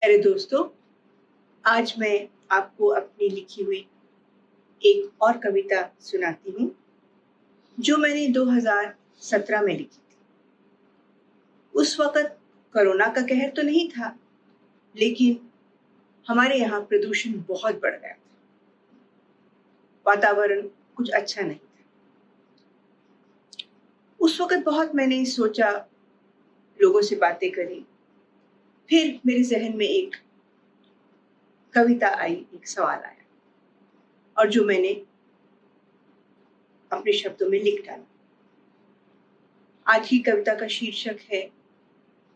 अरे दोस्तों, आज मैं आपको अपनी लिखी हुई एक और कविता सुनाती हूँ, जो मैंने 2017 में लिखी थी। उस वक़्त कोरोना का कहर तो नहीं था, लेकिन हमारे यहाँ प्रदूषण बहुत बढ़ गया था। वातावरण कुछ अच्छा नहीं था। उस वक़्त बहुत मैंने सोचा, लोगों से बातें करी। फिर मेरे ज़हन में एक कविता आई, एक सवाल आया और जो मैंने अपने शब्दों में लिख डाला। आज की कविता का शीर्षक है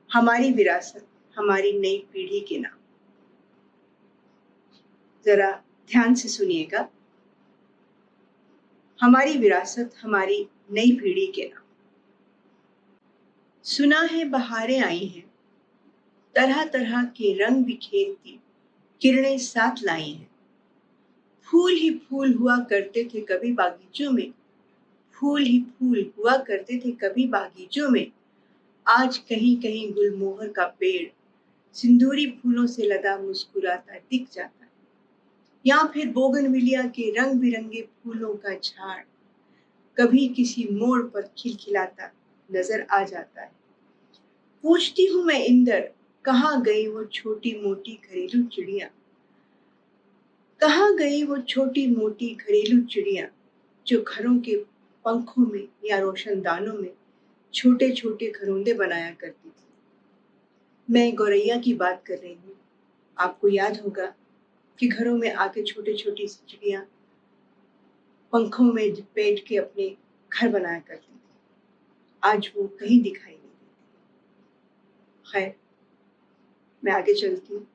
हमारी विरासत हमारी नई पीढ़ी के नाम। जरा ध्यान से सुनिएगा। हमारी विरासत हमारी नई पीढ़ी के नाम। सुना है बहारें आई हैं, तरह तरह के रंग बिखेरती किरणें साथ लाई हैं। फूल ही फूल हुआ करते थे कभी बागीचों में, फूल ही फूल हुआ करते थे कभी बागीचों में। आज कहीं कहीं गुलमोहर का पेड़ सिंदूरी फूलों से लदा मुस्कुराता दिख जाता है, या फिर बोगनविलिया के रंग बिरंगे फूलों का झाड़ कभी किसी मोड़ पर खिलखिलाता नजर आ जाता है। पूछती हूँ मैं इंदर, कहाँ गई वो छोटी मोटी घरेलू चिड़िया, कहाँ गई वो छोटी मोटी घरेलू चिड़िया, जो घरों के पंखों में या रोशनदानों में छोटे छोटे घरोंदे बनाया करती थी। मैं गौरैया की बात कर रही हूँ। आपको याद होगा कि घरों में आके छोटे छोटी चिड़िया पंखों में बैठ के अपने घर बनाया करती थी। आज वो कहीं दिखाई नहीं देती। खैर, मैं आगे चलती हूँ।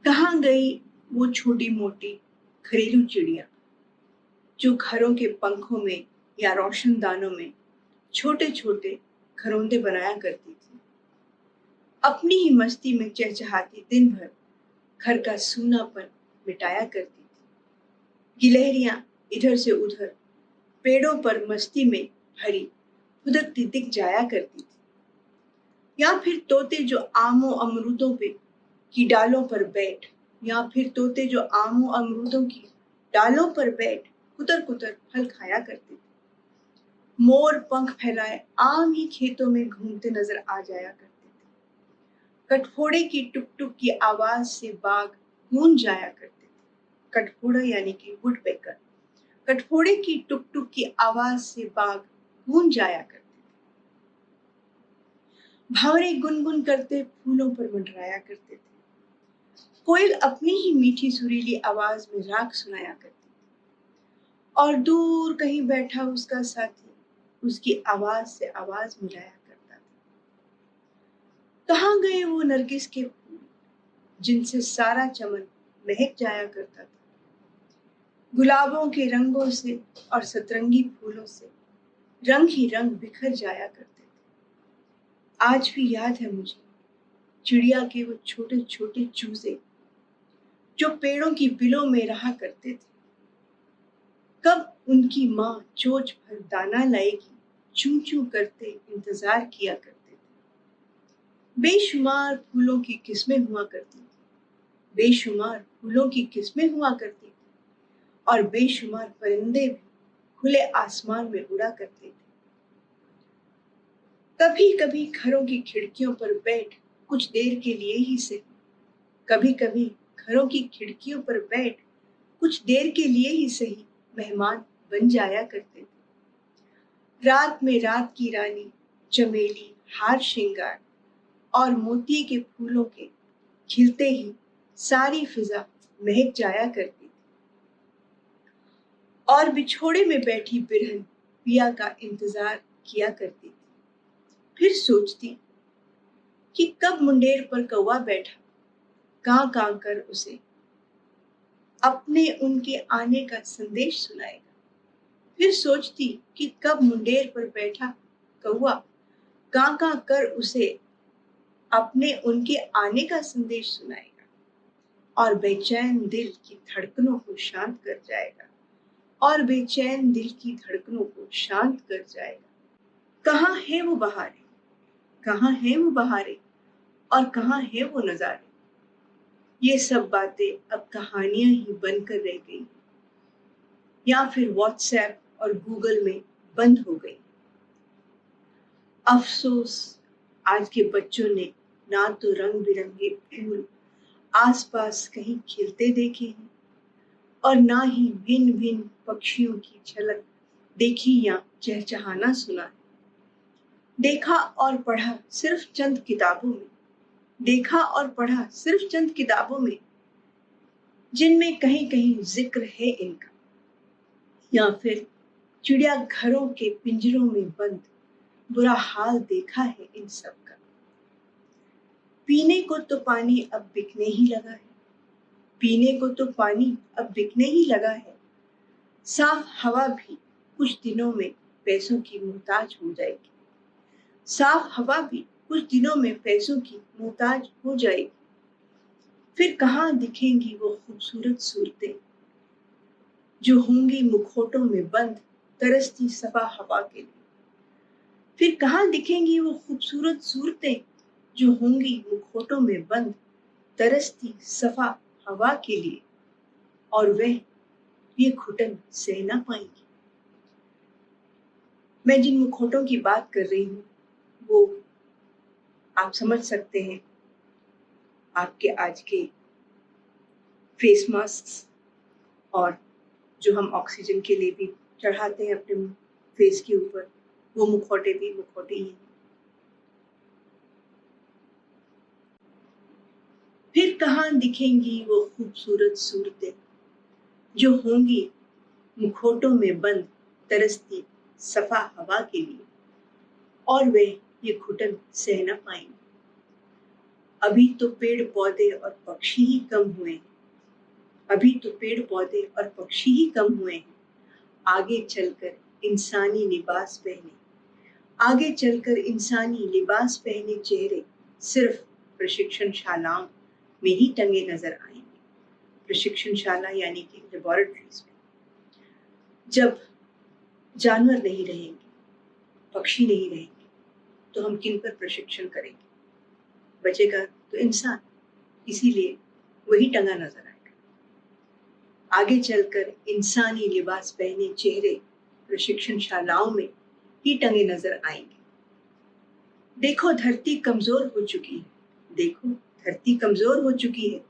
कहाँ गई वो छोटी मोटी घरेलू चिड़िया, जो घरों के पंखों में या रोशनदानों में छोटे छोटे घरौंदे बनाया करती थी। अपनी ही मस्ती में चहचहाती दिन भर घर का सूनापन मिटाया करती थी। गिलहरियां इधर से उधर पेड़ों पर मस्ती में भरी खुदकती दिख जाया करती थी, या फिर तोते जो आमों अमरूदों पे की डालों पर बैठ या फिर तोते जो आमों अमरूदों की डालों पर बैठ कुतर कुतर फल खाया करते थे। मोर पंख फैलाए आम ही खेतों में घूमते नजर आ जाया करते थे। कटफोड़े की टुक टुक की आवाज से बाग गूंज जाया करते थे। कटफोड़ा यानी कि वुडपेकर। कटफोड़े की टुक टुक की आवाज से बाग गूंज जाया करते थे। भंवरे गुनगुन करते फूलों पर मंडराया करते थे। कोयल अपनी ही मीठी सुरीली आवाज में राग सुनाया करती थी, और दूर कहीं बैठा उसका साथी उसकी आवाज से आवाज मिलाया करता था। कहाँ गए वो नरगिस के फूल, जिनसे सारा चमन महक जाया करता था। गुलाबों के रंगों से और सतरंगी फूलों से रंग ही रंग बिखर जाया करते थे। आज भी याद है मुझे चिड़िया के वो छोटे छोटे चूजे, जो पेड़ों की बिलों में रहा करते थे। कब उनकी माँ चोंच भर दाना लाएगी, चूं चूं करते इंतजार किया करते थे। बेशुमार फूलों की किस्में हुआ करती थी, बेशुमार फूलों की किस्में हुआ करती थी, और बेशुमार परिंदे भी खुले आसमान में उड़ा करते थे। कभी कभी घरों की खिड़कियों पर बैठ कुछ देर के लिए ही सही, कभी कभी घरों की खिड़कियों पर बैठ कुछ देर के लिए ही सही मेहमान बन जाया करते थे। रात में रात की रानी चमेली हार श्रृंगार और मोती के फूलों के खिलते ही सारी फिजा महक जाया करती थी, और बिछोड़े में बैठी बिरहन पिया का इंतजार किया करती थी। फिर सोचती कि कब मुंडेर पर कौवा बैठा कां कां कर उसे अपने उनके आने का संदेश सुनाएगा। फिर सोचती कि कब मुंडेर पर बैठा कौवा कां कां कर उसे अपने उनके आने का संदेश सुनाएगा, और बेचैन दिल की धड़कनों को शांत कर जाएगा, और बेचैन दिल की धड़कनों को शांत कर जाएगा। कहाँ है वो बहारें, कहाँ है वो बहारें, और कहाँ है वो नजारे, ये सब बातें अब कहानियां ही बनकर रह गई या फिर व्हाट्सएप और गूगल में बंद हो गई। अफसोस, आज के बच्चों ने ना तो रंग बिरंगे फूल आसपास कहीं खिलते देखे हैं और ना ही भिन्न भिन्न पक्षियों की झलक देखी या चहचहाना सुना है। देखा और पढ़ा सिर्फ चंद किताबों में, देखा और पढ़ा सिर्फ चंद किताबों में, जिनमें कहीं कहीं जिक्र है इनका, या फिर चिड़ियाघरों के पिंजरों में बंद बुरा हाल देखा है इन सब का। पीने को तो पानी अब बिकने ही लगा है, पीने को तो पानी अब बिकने ही लगा है। साफ हवा भी कुछ दिनों में पैसों की मोहताज हो जाएगी, साफ हवा भी कुछ दिनों में पैसों की मोहताज हो जाएगी। फिर कहाँ दिखेंगी वो खूबसूरत सूरतें जो होंगी मुखौटों में बंद तरसती सफा हवा के लिए। फिर कहाँ दिखेंगी वो खूबसूरत सूरतें जो होंगी मुखौटों में बंद तरसती सफा हवा के लिए, और वह ये घुटन सह ना पाएंगी। मैं जिन मुखौटों की बात कर रही हूँ वो आप समझ सकते हैं, आपके आज के फेस मास्क और जो हम ऑक्सीजन के लिए भी चढ़ाते हैं अपने फेस के ऊपर, वो मुखौटे भी मुखौटे ही हैं। फिर कहाँ दिखेंगी वो खूबसूरत सूरतें जो होंगी मुखौटों में बंद तरसती सफा हवा के लिए, और वे ये घुटन सह न पाएंगे। अभी तो पेड़ पौधे और पक्षी ही कम हुए हैं, अभी तो पेड़ पौधे और पक्षी ही कम हुए हैं। आगे चलकर इंसानी लिबास पहने, आगे चलकर इंसानी लिबास पहने चेहरे सिर्फ प्रशिक्षण शालाओं में ही टंगे नजर आएंगे। प्रशिक्षण शाला यानी कि लेबोरेटरीज में। जब जानवर नहीं रहेंगे, पक्षी नहीं रहेंगे, तो हम किन पर प्रशिक्षण करेंगे? बचेगा तो इंसान, इसीलिए वही टंगा नजर आएगा। आगे चलकर इंसानी लिबास पहने चेहरे प्रशिक्षण शालाओं में ही टंगे नजर आएंगे। देखो धरती कमजोर हो चुकी है, देखो धरती कमजोर हो चुकी है,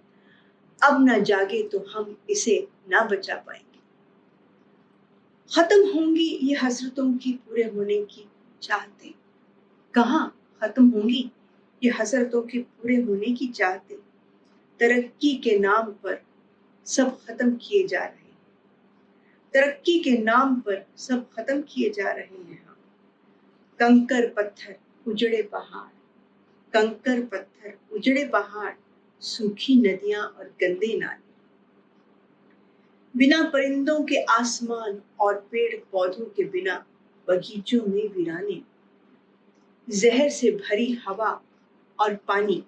अब न जागे तो हम इसे ना बचा पाएंगे। खत्म होंगी ये हसरतों की पूरे होने की चाहते, कहाँ खत्म होंगी ये हसरतों के पूरे होने की चाहते। तरक्की के नाम पर सब खत्म किए जा रहे हैं, तरक्की के नाम पर सब खत्म किए जा रहे हैं। कंकर पत्थर उजड़े पहाड़, कंकर पत्थर उजड़े पहाड़, सूखी नदियां और गंदे नाले, बिना परिंदों के आसमान और पेड़ पौधों के बिना बगीचों में वीराने, जहर से भरी हवा और पानी,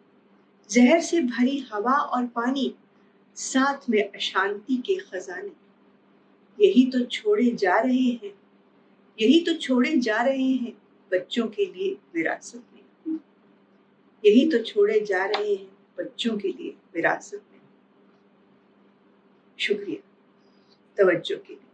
जहर से भरी हवा और पानी, साथ में अशांति के खजाने। यही तो छोड़े जा रहे हैं, यही तो छोड़े जा रहे हैं बच्चों के लिए विरासत में, यही तो छोड़े जा रहे हैं बच्चों के लिए विरासत में। शुक्रिया तवज्जो के लिए।